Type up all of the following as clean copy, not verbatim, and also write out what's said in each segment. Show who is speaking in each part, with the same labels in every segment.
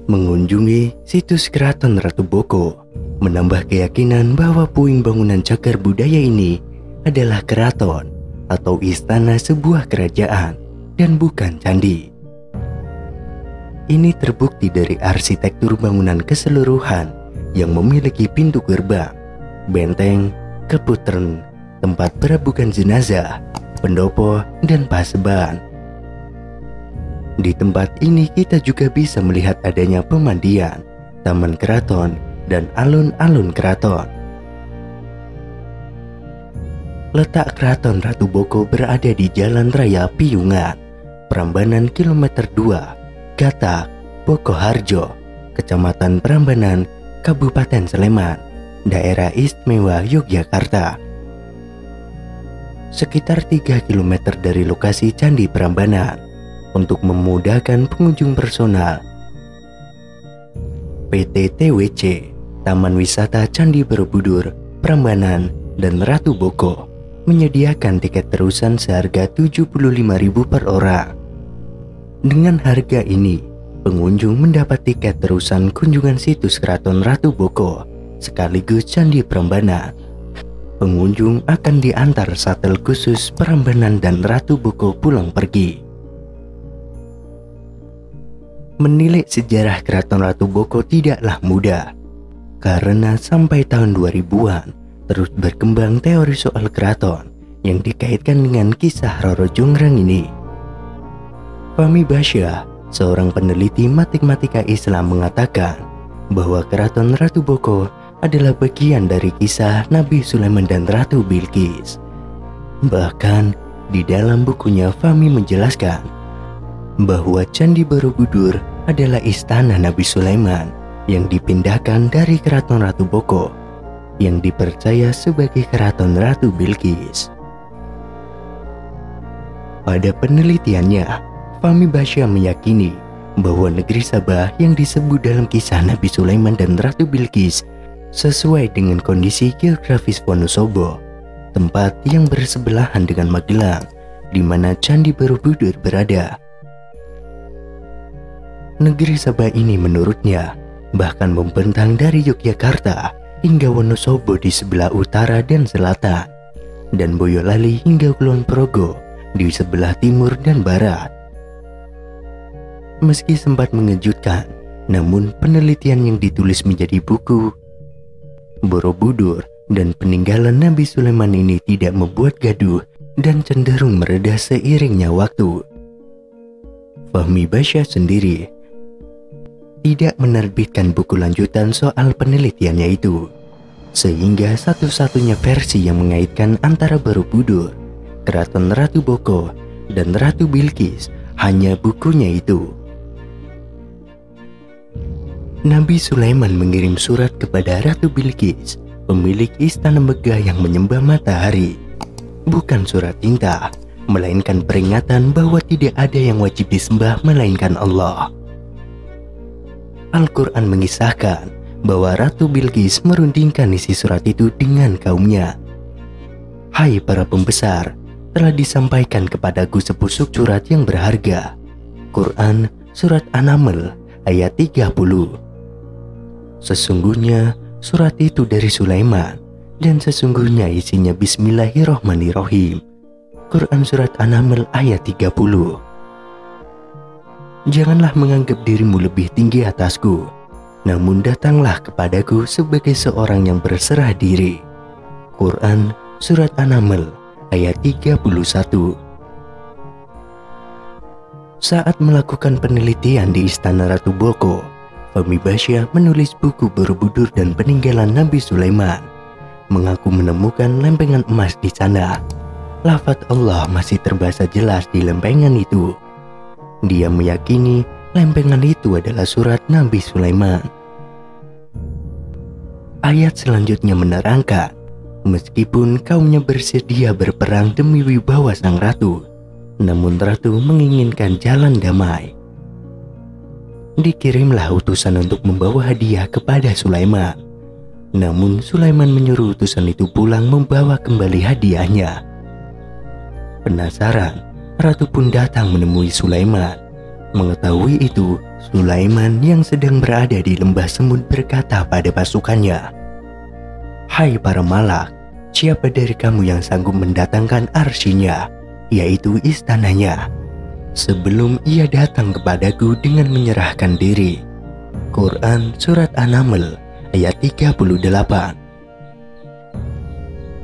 Speaker 1: Mengunjungi situs Keraton Ratu Boko menambah keyakinan bahwa puing bangunan cagar budaya ini adalah keraton atau istana sebuah kerajaan dan bukan candi. Ini terbukti dari arsitektur bangunan keseluruhan yang memiliki pintu gerbang, benteng, keputren, tempat perabukan jenazah, pendopo, dan paseban. Di tempat ini kita juga bisa melihat adanya pemandian, taman keraton, dan alun-alun keraton. Letak Keraton Ratu Boko berada di Jalan Raya Piyungan, Prambanan kilometer 2, Gatak, Bokoharjo, Kecamatan Prambanan, Kabupaten Sleman, Daerah Istimewa Yogyakarta. Sekitar 3 km dari lokasi Candi Prambanan. Untuk memudahkan pengunjung personal, PT TWC, Taman Wisata Candi Borobudur, Prambanan, dan Ratu Boko menyediakan tiket terusan seharga Rp75.000 per orang. Dengan harga ini, pengunjung mendapat tiket terusan kunjungan situs Keraton Ratu Boko sekaligus Candi Prambanan. Pengunjung akan diantar shuttle khusus Prambanan dan Ratu Boko pulang pergi. Menilik sejarah Keraton Ratu Boko tidaklah mudah, karena sampai tahun 2000-an terus berkembang teori soal keraton yang dikaitkan dengan kisah Roro Jonggrang ini. Fahmi Basyah, seorang peneliti matematika Islam, mengatakan bahwa Keraton Ratu Boko adalah bagian dari kisah Nabi Sulaiman dan Ratu Bilqis. Bahkan di dalam bukunya Fahmi menjelaskan bahwa Candi Borobudur adalah istana Nabi Sulaiman yang dipindahkan dari Keraton Ratu Boko yang dipercaya sebagai Keraton Ratu Bilqis. Pada penelitiannya, Fahmi Basyah meyakini bahwa negeri Sabah yang disebut dalam kisah Nabi Sulaiman dan Ratu Bilqis sesuai dengan kondisi geografis Wonosobo, tempat yang bersebelahan dengan Magelang, di mana Candi Borobudur berada. Negeri Sabah ini menurutnya bahkan membentang dari Yogyakarta hingga Wonosobo di sebelah utara dan selatan, dan Boyolali hingga Kulon Progo di sebelah timur dan barat. Meski sempat mengejutkan, namun penelitian yang ditulis menjadi buku Borobudur dan peninggalan Nabi Sulaiman ini tidak membuat gaduh dan cenderung mereda seiringnya waktu. Fahmi Basyah sendiri tidak menerbitkan buku lanjutan soal penelitiannya itu, sehingga satu-satunya versi yang mengaitkan antara Borobudur, Keraton Ratu Boko, dan Ratu Bilqis hanya bukunya itu. Nabi Sulaiman mengirim surat kepada Ratu Bilqis, pemilik istana megah yang menyembah matahari. Bukan surat cinta, melainkan peringatan bahwa tidak ada yang wajib disembah melainkan Allah. Al-Quran mengisahkan bahwa Ratu Bilqis merundingkan isi surat itu dengan kaumnya. Hai para pembesar, telah disampaikan kepadaku sepusuk surat yang berharga. Quran Surat An-Naml ayat 30. Sesungguhnya surat itu dari Sulaiman, dan sesungguhnya isinya Bismillahirrohmanirrohim. Quran Surat An-Naml ayat 30. Janganlah menganggap dirimu lebih tinggi atasku, namun datanglah kepadaku sebagai seorang yang berserah diri. Quran Surat An-Naml ayat 31. Saat melakukan penelitian di Istana Ratu Boko, Fahmi Basyah menulis buku Borobudur dan Peninggalan Nabi Sulaiman. Mengaku menemukan lempengan emas di sana. Lafaz Allah masih terbaca jelas di lempengan itu. Dia meyakini lempengan itu adalah surat Nabi Sulaiman. Ayat selanjutnya menerangkan, meskipun kaumnya bersedia berperang demi wibawa sang ratu, namun ratu menginginkan jalan damai. Dikirimlah utusan untuk membawa hadiah kepada Sulaiman. Namun Sulaiman menyuruh utusan itu pulang membawa kembali hadiahnya. Penasaran, ratu pun datang menemui Sulaiman. Mengetahui itu, Sulaiman yang sedang berada di lembah semut berkata pada pasukannya, "Hai para malak, siapa dari kamu yang sanggup mendatangkan arsyinya, yaitu istananya, sebelum ia datang kepadaku dengan menyerahkan diri?" Quran Surat An-Naml ayat 38.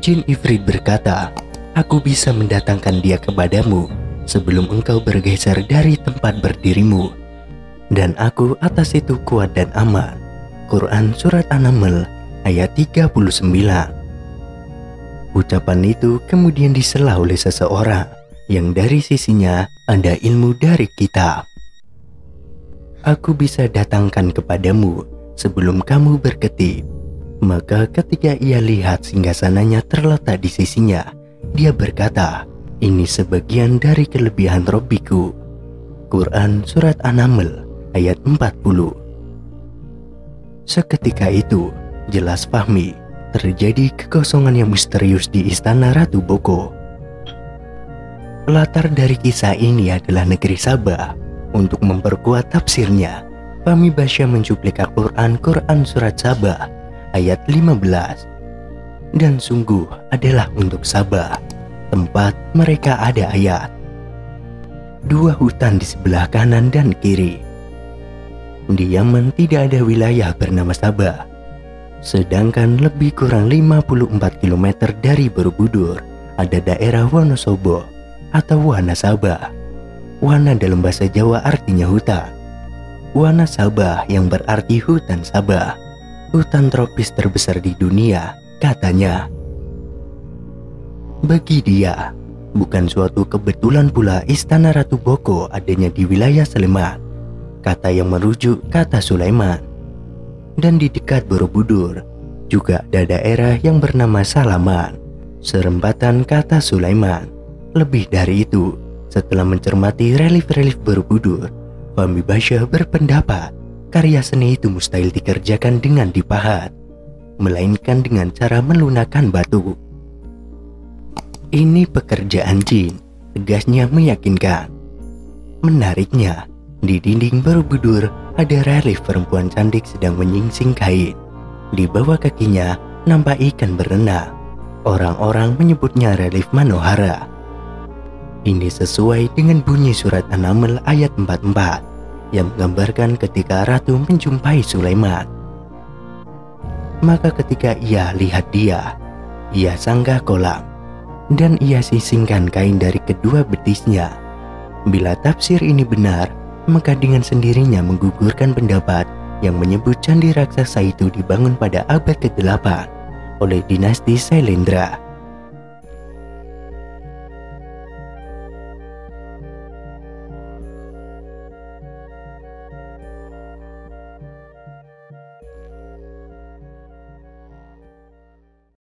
Speaker 1: Jin Ifrit berkata, "Aku bisa mendatangkan dia kepadamu sebelum engkau bergeser dari tempat berdirimu, dan aku atas itu kuat dan aman." Quran Surat An-Naml ayat 39. Ucapan itu kemudian disela oleh seseorang yang dari sisinya ada ilmu dari kitab. "Aku bisa datangkan kepadamu sebelum kamu berketip." Maka ketika ia lihat singgasananya terletak di sisinya, dia berkata, "Ini sebagian dari kelebihan Robbiku." Quran Surat An-Naml ayat 40. Seketika itu, jelas Fahmi, terjadi kekosongan yang misterius di istana Ratu Boko. Latar dari kisah ini adalah negeri Sabah. Untuk memperkuat tafsirnya, Fahmi Basya mencuplik Al-Quran Quran Surat Sabah ayat 15. "Dan sungguh adalah untuk Sabah, tempat mereka ada ayat. Dua hutan di sebelah kanan dan kiri. Di Yaman tidak ada wilayah bernama Sabah. Sedangkan lebih kurang 54 km dari Borobudur ada daerah Wonosobo atau Wanasaba. Wana dalam bahasa Jawa artinya hutan. Wanasaba yang berarti hutan Sabah, hutan tropis terbesar di dunia," katanya. Bagi dia, bukan suatu kebetulan pula istana Ratu Boko adanya di wilayah Sleman, kata yang merujuk kata Sulaiman. Dan di dekat Borobudur juga ada daerah yang bernama Salaman, serempatan kata Sulaiman. Lebih dari itu, setelah mencermati relief-relief Borobudur, Fahmi Basya berpendapat karya seni itu mustahil dikerjakan dengan dipahat, melainkan dengan cara melunakkan batu. "Ini pekerjaan jin," tegasnya meyakinkan. Menariknya, di dinding Borobudur ada relief perempuan cantik sedang menyingsing kain. Di bawah kakinya nampak ikan berenang. Orang-orang menyebutnya relief Manohara. Ini sesuai dengan bunyi surat An-Naml ayat 44 yang menggambarkan ketika Ratu menjumpai Sulaiman. Maka ketika ia lihat dia, ia sanggah kolam dan ia sisingkan kain dari kedua betisnya. Bila tafsir ini benar, maka dengan sendirinya menggugurkan pendapat yang menyebut candi raksasa itu dibangun pada abad ke-8 oleh dinasti Sailendra.